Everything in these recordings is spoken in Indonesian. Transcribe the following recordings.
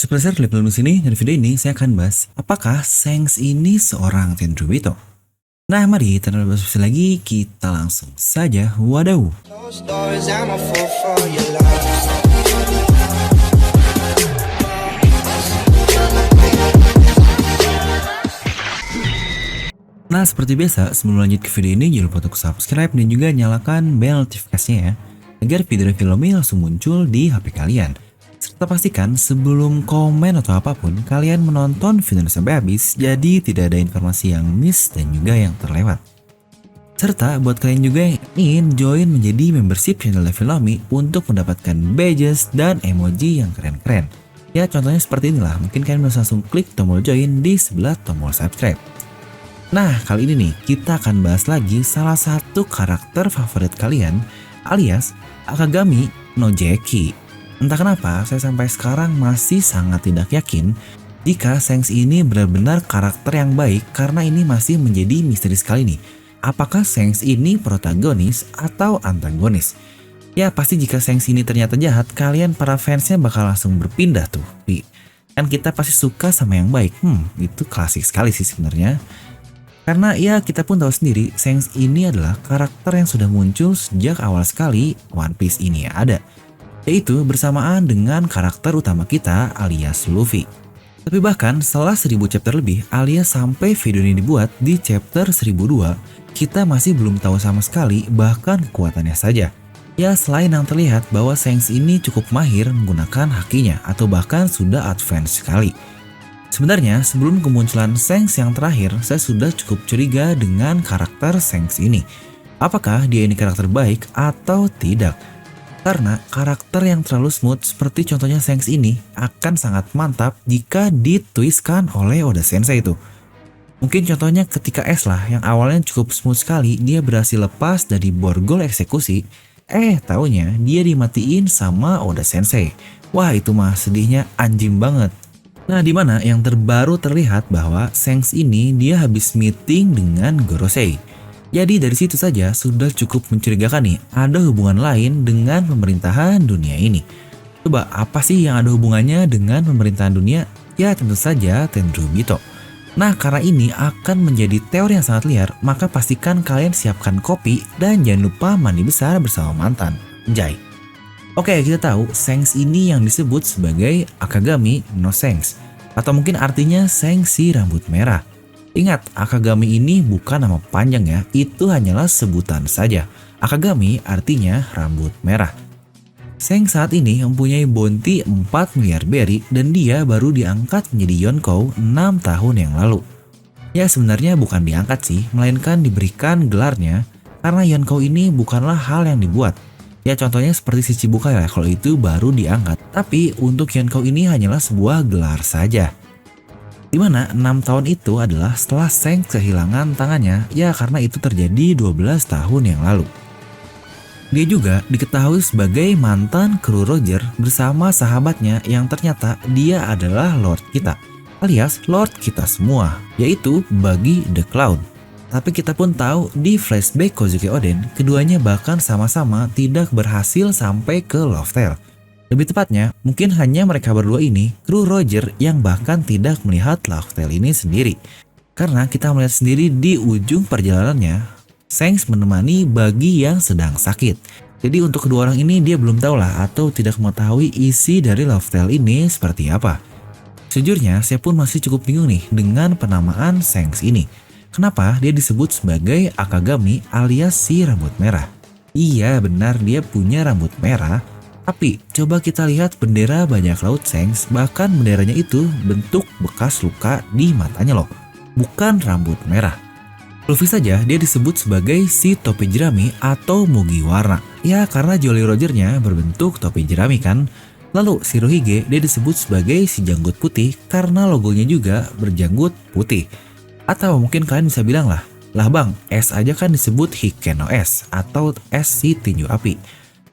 Seperti klik di sini, dari video ini saya akan bahas apakah Shanks ini seorang Tenryubito. Nah, mari tanpa basa-basi lagi kita langsung saja wadaw. Closed doors, I'm a fool for your love. Nah, seperti biasa, sebelum lanjut ke video ini jangan lupa untuk subscribe dan juga nyalakan bel notifikasinya ya, agar video-video ini langsung muncul di HP kalian. Serta pastikan sebelum komen atau apapun, kalian menonton video ini sampai habis, jadi tidak ada informasi yang miss dan juga yang terlewat. Serta buat kalian juga yang ingin join menjadi membership channel Filmi untuk mendapatkan badges dan emoji yang keren-keren. Ya, contohnya seperti inilah, mungkin kalian bisa langsung klik tombol join di sebelah tombol subscribe. Nah, kali ini nih, kita akan bahas lagi salah satu karakter favorit kalian, alias Akagami no Jeki. Entah kenapa, saya sampai sekarang masih sangat tidak yakin jika Shanks ini benar-benar karakter yang baik karena ini masih menjadi misteri sekali nih. Apakah Shanks ini protagonis atau antagonis? Ya, pasti jika Shanks ini ternyata jahat, kalian para fansnya bakal langsung berpindah tuh. Kan kita pasti suka sama yang baik. Itu klasik sekali sih sebenarnya. Karena ya kita pun tahu sendiri, Shanks ini adalah karakter yang sudah muncul sejak awal sekali One Piece ini ada. Yaitu bersamaan dengan karakter utama kita alias Luffy. Tapi bahkan setelah 1000 chapter lebih alias sampai video ini dibuat di chapter 1002, kita masih belum tahu sama sekali bahkan kekuatannya saja. Ya, selain yang terlihat bahwa Shanks ini cukup mahir menggunakan hakinya atau bahkan sudah advance sekali. Sebenarnya sebelum kemunculan Shanks yang terakhir, saya sudah cukup curiga dengan karakter Shanks ini. Apakah dia ini karakter baik atau tidak? Karena karakter yang terlalu smooth seperti contohnya Shanks ini akan sangat mantap jika ditwistkan oleh Oda Sensei itu. Mungkin contohnya ketika Ace lah yang awalnya cukup smooth sekali, dia berhasil lepas dari borgol eksekusi. Taunya dia dimatiin sama Oda Sensei. Wah, itu mah sedihnya anjing banget. Nah, dimana yang terbaru terlihat bahwa Shanks ini dia habis meeting dengan Gorosei. Jadi dari situ saja sudah cukup mencurigakan nih, ada hubungan lain dengan pemerintahan dunia ini. Coba apa sih yang ada hubungannya dengan pemerintahan dunia? Ya tentu saja Tenryubito. Nah, karena ini akan menjadi teori yang sangat liar, maka pastikan kalian siapkan kopi dan jangan lupa mandi besar bersama mantan. Jai. Oke, kita tahu Shanks ini yang disebut sebagai Akagami no Shanks, atau mungkin artinya Shanks si rambut merah. Ingat, Akagami ini bukan nama panjang ya, itu hanyalah sebutan saja. Akagami artinya rambut merah. Shanks saat ini mempunyai bounty 4 miliar berry dan dia baru diangkat menjadi Yonkou 6 tahun yang lalu. Ya, sebenarnya bukan diangkat sih, melainkan diberikan gelarnya karena Yonkou ini bukanlah hal yang dibuat. Ya, contohnya seperti si Chibukai ya, kalau itu baru diangkat. Tapi untuk Yonkou ini hanyalah sebuah gelar saja. Dimana 6 tahun itu adalah setelah Shanks kehilangan tangannya, ya karena itu terjadi 12 tahun yang lalu. Dia juga diketahui sebagai mantan kru Roger bersama sahabatnya yang ternyata dia adalah Lord kita, alias Lord kita semua, yaitu Buggy the Clown. Tapi kita pun tahu di flashback Kozuki Oden, keduanya bahkan sama-sama tidak berhasil sampai ke Loftel. Lebih tepatnya, mungkin hanya mereka berdua ini, kru Roger yang bahkan tidak melihat Loftel ini sendiri. Karena kita melihat sendiri di ujung perjalanannya, Shanks menemani Buggy yang sedang sakit. Jadi untuk kedua orang ini dia belum tahu lah atau tidak mengetahui isi dari Loftel ini seperti apa. Sejujurnya, saya pun masih cukup bingung nih dengan penamaan Shanks ini. Kenapa dia disebut sebagai Akagami alias si rambut merah? Iya benar, dia punya rambut merah. Tapi coba kita lihat bendera bajak laut Shanks, bahkan benderanya itu bentuk bekas luka di matanya loh, bukan rambut merah. Luffy saja dia disebut sebagai si topi jerami atau Mugiwara. Ya karena Jolly Rogernya berbentuk topi jerami kan. Lalu Shirohige dia disebut sebagai si janggut putih karena logonya juga berjanggut putih. Atau mungkin kalian bisa bilang lah bang, S aja kan disebut Hiken no S atau S si tinju api.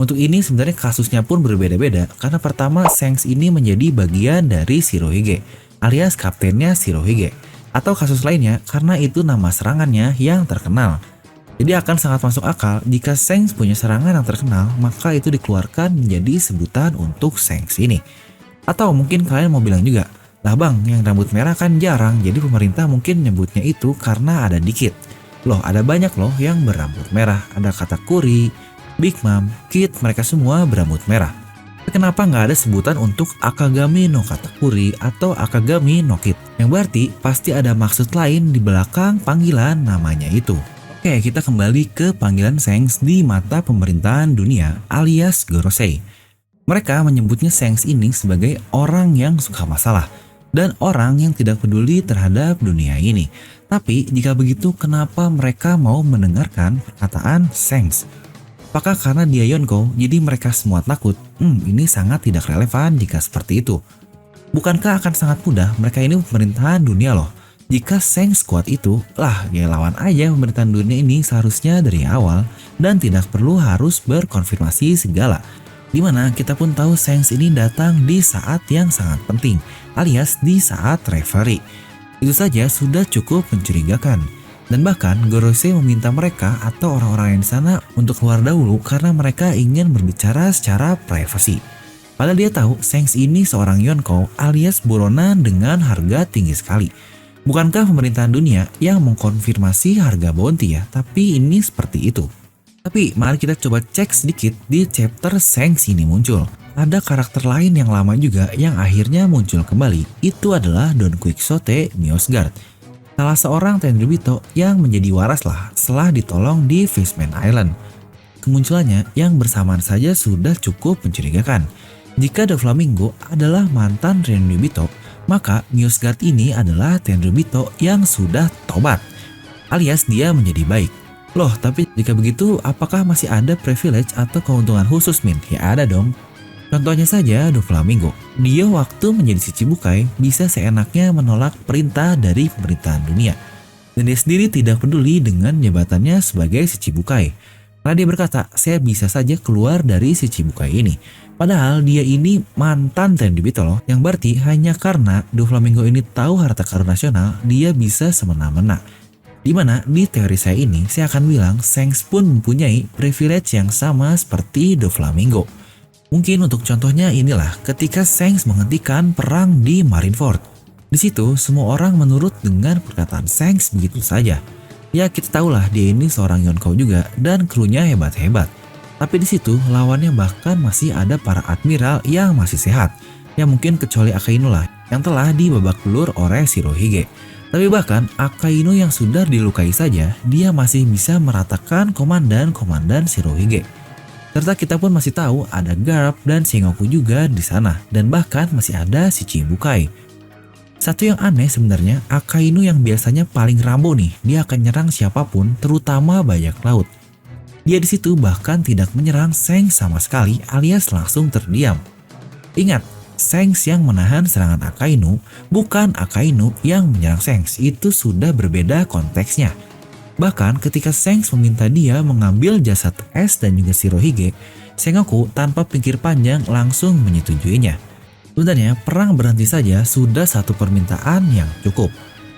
Untuk ini sebenarnya kasusnya pun berbeda-beda karena pertama Shanks ini menjadi bagian dari Shirohige alias kaptennya Shirohige. Atau kasus lainnya karena itu nama serangannya yang terkenal. Jadi akan sangat masuk akal jika Shanks punya serangan yang terkenal maka itu dikeluarkan menjadi sebutan untuk Shanks ini. Atau mungkin kalian mau bilang juga, lah bang, yang rambut merah kan jarang, jadi pemerintah mungkin nyebutnya itu karena ada dikit. Loh, ada banyak loh yang berambut merah. Ada Katakuri, Big Mom, Kid, mereka semua berambut merah. Tapi kenapa nggak ada sebutan untuk Akagami no Katakuri atau Akagami no Kid? Yang berarti pasti ada maksud lain di belakang panggilan namanya itu. Oke, kita kembali ke panggilan Sengs di mata pemerintahan dunia alias Gorosei. Mereka menyebutnya Sengs ini sebagai orang yang suka masalah dan orang yang tidak peduli terhadap dunia ini. Tapi jika begitu, kenapa mereka mau mendengarkan perkataan Sengs? Apakah karena dia Yonko jadi mereka semua takut? Ini sangat tidak relevan jika seperti itu. Bukankah akan sangat mudah, mereka ini pemerintahan dunia loh. Jika Sengs kuat itu, lah ya lawan aja pemerintahan dunia ini seharusnya dari awal dan tidak perlu harus berkonfirmasi segala. Dimana kita pun tahu Sengs ini datang di saat yang sangat penting, alias di saat referee. Itu saja sudah cukup mencurigakan. Dan bahkan Gorosei meminta mereka atau orang-orang yang di sana untuk keluar dahulu karena mereka ingin berbicara secara privasi. Padahal dia tahu Sengs ini seorang Yonko alias buronan dengan harga tinggi sekali. Bukankah pemerintahan dunia yang mengkonfirmasi harga bounty ya? Tapi ini seperti itu. Tapi mari kita coba cek sedikit di chapter Sengs ini muncul. Ada karakter lain yang lama juga yang akhirnya muncul kembali. Itu adalah Don Quixote Nilfgaard. Salah seorang Tenryubito yang menjadi waras lah setelah ditolong di Fishman Island. Kemunculannya yang bersamaan saja sudah cukup mencurigakan. Jika Doflamingo adalah mantan Tenryubito, maka Nilfgaard ini adalah Tenryubito yang sudah tobat, alias dia menjadi baik. Loh, tapi jika begitu apakah masih ada privilege atau keuntungan khusus Min? Ya ada dong. Contohnya saja Doflamingo. Dia waktu menjadi Shichibukai bisa seenaknya menolak perintah dari pemerintahan dunia. Dan dia sendiri tidak peduli dengan jabatannya sebagai Shichibukai. Karena dia berkata, saya bisa saja keluar dari Shichibukai ini. Padahal dia ini mantan Tenryubito loh, yang berarti hanya karena Doflamingo ini tahu harta karun nasional, dia bisa semena-mena. Dimana di teori saya ini, saya akan bilang Sengs pun mempunyai privilege yang sama seperti Doflamingo. Mungkin untuk contohnya inilah ketika Sengs menghentikan perang di Marineford. Di situ semua orang menurut dengan perkataan Sengs begitu saja. Ya kita tahulah dia ini seorang Yonko juga dan krunya hebat-hebat. Tapi di situ lawannya bahkan masih ada para admiral yang masih sehat. Ya mungkin kecuali Akainu lah yang telah dibabak belur oleh Shirohige. Tapi bahkan Akainu yang sudah dilukai saja, dia masih bisa meratakan komandan-komandan Shirohige. Serta kita pun masih tahu ada Garp dan Sengoku juga di sana, dan bahkan masih ada Shichibukai. Satu yang aneh sebenarnya, Akainu yang biasanya paling rambo nih, dia akan nyerang siapapun, terutama bajak laut. Dia di situ bahkan tidak menyerang Sengs sama sekali, alias langsung terdiam. Ingat, Sengs yang menahan serangan Akainu, bukan Akainu yang menyerang Sengs. Itu sudah berbeda konteksnya. Bahkan ketika Sengs meminta dia mengambil jasad S dan juga Shirohige, Sengoku tanpa pikir panjang langsung menyetujuinya. Sebenarnya perang berhenti saja sudah satu permintaan yang cukup.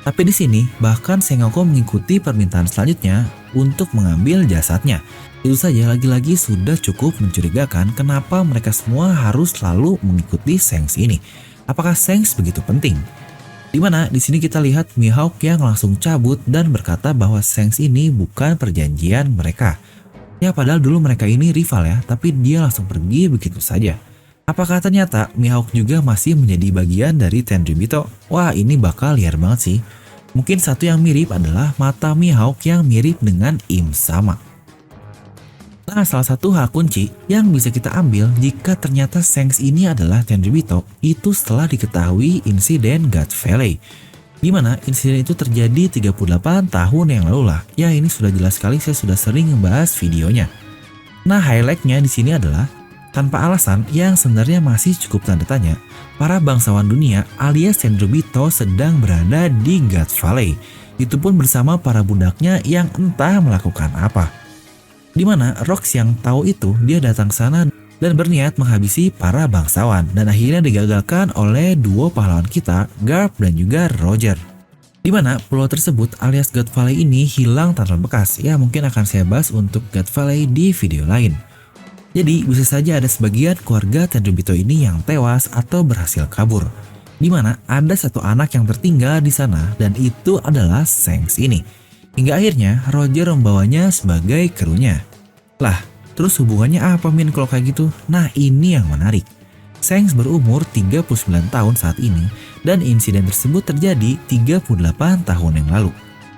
Tapi di sini bahkan Sengoku mengikuti permintaan selanjutnya untuk mengambil jasadnya. Itu saja lagi-lagi sudah cukup mencurigakan kenapa mereka semua harus selalu mengikuti Sengs ini. Apakah Sengs begitu penting? Dimana di sini kita lihat Mihawk yang langsung cabut dan berkata bahwa Sengs ini bukan perjanjian mereka. Ya padahal dulu mereka ini rival ya, tapi dia langsung pergi begitu saja. Apakah ternyata Mihawk juga masih menjadi bagian dari Tenryubito? Wah ini bakal liar banget sih. Mungkin satu yang mirip adalah mata Mihawk yang mirip dengan Im Sama. Nah, salah satu hal kunci yang bisa kita ambil jika ternyata Sengs ini adalah Tenryubito itu setelah diketahui insiden God Valley. Dimana insiden itu terjadi 38 tahun yang lalu lah. Ya ini sudah jelas sekali, saya sudah sering membahas videonya. Nah highlightnya di sini adalah tanpa alasan yang sebenarnya masih cukup tanda tanya, para bangsawan dunia alias Tenryubito sedang berada di God Valley. Itu pun bersama para budaknya yang entah melakukan apa. Dimana Rox yang tahu itu dia datang sana dan berniat menghabisi para bangsawan dan akhirnya digagalkan oleh duo pahlawan kita Garp dan juga Roger. Dimana pulau tersebut alias God Valley ini hilang tanpa bekas. Ya mungkin akan saya bahas untuk God Valley di video lain. Jadi bisa saja ada sebagian keluarga Tenryubito ini yang tewas atau berhasil kabur, di mana ada satu anak yang tertinggal di sana dan itu adalah Shanks ini. Hingga akhirnya Roger membawanya sebagai krunya. Lah, terus hubungannya apa Min kalau kayak gitu? Nah ini yang menarik. Shanks berumur 39 tahun saat ini dan insiden tersebut terjadi 38 tahun yang lalu.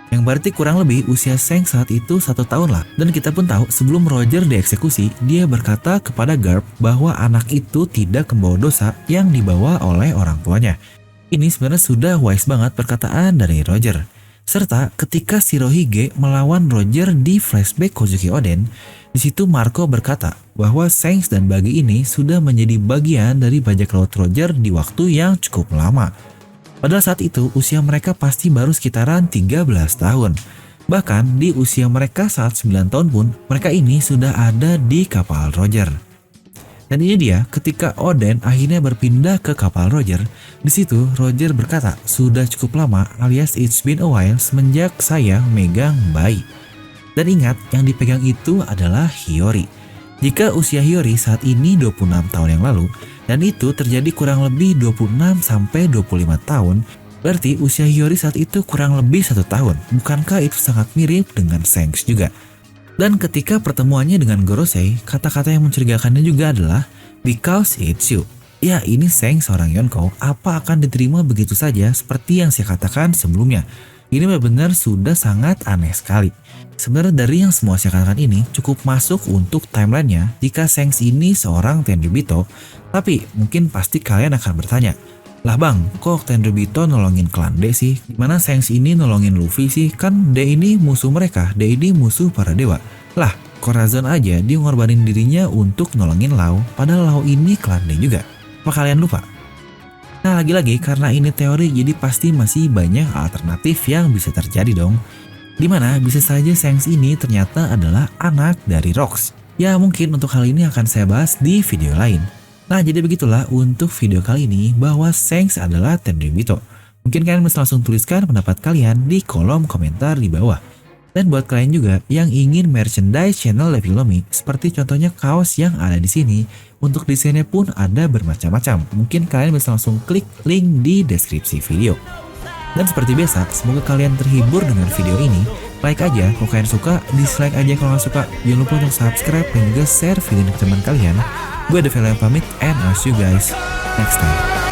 Yang berarti kurang lebih usia Shanks saat itu 1 tahun lah. Dan kita pun tahu sebelum Roger dieksekusi, dia berkata kepada Garp bahwa anak itu tidak membawa dosa yang dibawa oleh orang tuanya. Ini sebenarnya sudah wise banget perkataan dari Roger. Serta ketika Shirohige melawan Roger di flashback Kozuki Oden, di situ Marco berkata bahwa Shanks dan Buggy ini sudah menjadi bagian dari bajak laut Roger di waktu yang cukup lama. Padahal saat itu usia mereka pasti baru sekitaran 13 tahun. Bahkan di usia mereka saat 9 tahun pun mereka ini sudah ada di kapal Roger. Dan ini dia ketika Oden akhirnya berpindah ke kapal Roger. Di situ Roger berkata sudah cukup lama alias it's been a while semenjak saya megang bayi. Dan ingat yang dipegang itu adalah Hiyori. Jika usia Hiyori saat ini 26 tahun yang lalu dan itu terjadi kurang lebih 26 sampai 25 tahun, berarti usia Hiyori saat itu kurang lebih 1 tahun. Bukankah itu sangat mirip dengan Shanks juga? Dan ketika pertemuannya dengan Gorosei, kata-kata yang mencurigakannya juga adalah because it's you. Ya ini Shanks seorang Yonko, apa akan diterima begitu saja seperti yang saya katakan sebelumnya? Ini benar-benar sudah sangat aneh sekali. Sebenarnya dari yang semua saya katakan ini cukup masuk untuk timelinenya jika Shanks ini seorang Tenryubito. Tapi mungkin pasti kalian akan bertanya, lah bang, kok Tenryubito nolongin klan D sih? Gimana Shanks ini nolongin Luffy sih? Kan D ini musuh mereka, D ini musuh para dewa. Lah, Corazon aja dia ngorbanin dirinya untuk nolongin Lau, padahal Lau ini klan D juga. Apa kalian lupa? Nah lagi-lagi karena ini teori jadi pasti masih banyak alternatif yang bisa terjadi dong. Dimana bisa saja Shanks ini ternyata adalah anak dari Rocks. Ya mungkin untuk hal ini akan saya bahas di video lain. Nah jadi begitulah untuk video kali ini bahwa Shanks adalah Tenryubito. Mungkin kalian bisa langsung tuliskan pendapat kalian di kolom komentar di bawah. Dan buat kalian juga yang ingin merchandise channel Level Lomi, seperti contohnya kaos yang ada di sini, untuk desainnya pun ada bermacam-macam. Mungkin kalian bisa langsung klik link di deskripsi video. Dan seperti biasa, semoga kalian terhibur dengan video ini. Like aja kalau kalian suka, dislike aja kalau nggak suka. Jangan lupa untuk subscribe dan juga share video ini ke teman kalian. Gue The Velo yang pamit, and I'll see you guys next time.